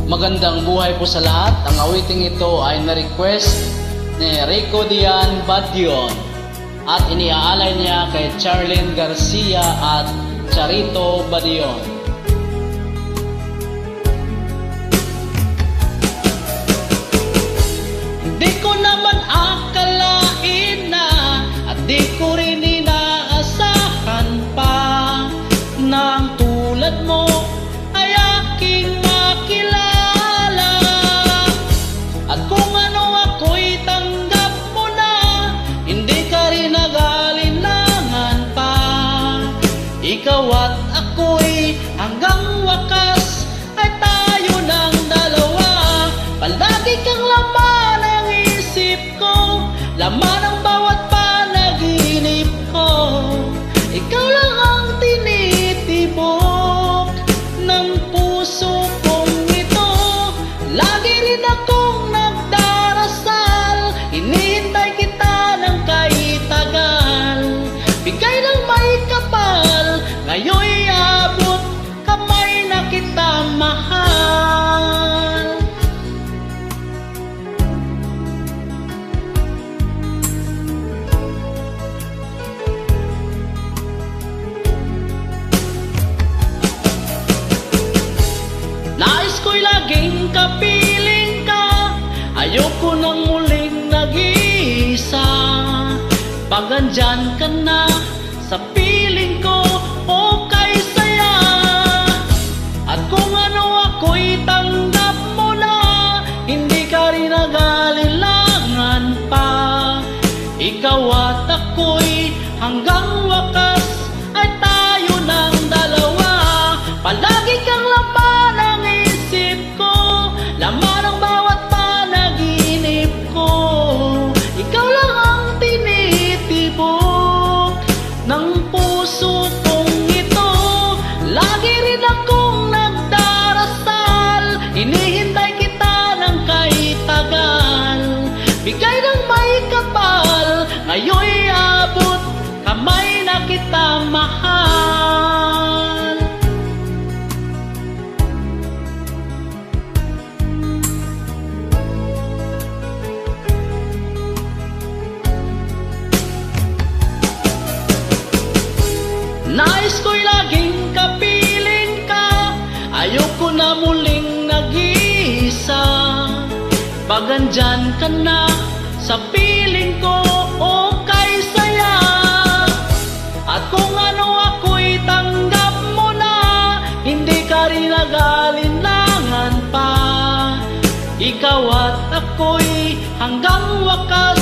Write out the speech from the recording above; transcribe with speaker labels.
Speaker 1: Magandang buhay po sa lahat. Ang awiting ito ay na-request ni Rico Dian Badion at iniaalay niya kay Charlene Garcia at Charito Badion. Di ko naman akalain na at di ko rin inaasahan pa na ang tulad mo ay aking makilala. At kung ano ako'y tanggap mo na, hindi ka rin nag-alinlangan pa. Ikaw at ako'y hanggang wakas ay tayo ng dalawa. Palagi kang laman ng isip ko, laman ng bawat panaginip ko. Ikaw lang ang tinitibok ng puso kong ito. Lagi rin akong nagdarasal, hinihintay kita ng kaitagal. Bigay ng may kapal, ngayon'y abot kamay na kita mahal. Nais ko'y laging kapiling ka, ayoko nang muling nag-iisa. Pag andyan ka na sa piling ko, okay saya. At kung ano ako'y tanggap mo na, hindi ka rin nag-alinlangan pa. Ikaw at ako'y hanggang wakas ay tayo ng dalawa. Palagi kang laman ng isip ko, laman ng bawat panaginip ko. Ikaw lang ang tinitibok ng puso kong ito. Lagi rin akong nagdarasal, hinihintay kita ng kaitagal. Bigay ng may kapal, ngayon'y abot kamay na kita mahal. Nais ko'y laging kapiling ka, ayoko na muling nag-iisa. Pag andyan ka na sa piling ko, okay saya. At kung ano ako'y tanggap mo na, hindi ka rin nag-alinlangan pa. Ikaw at ako'y hanggang wakas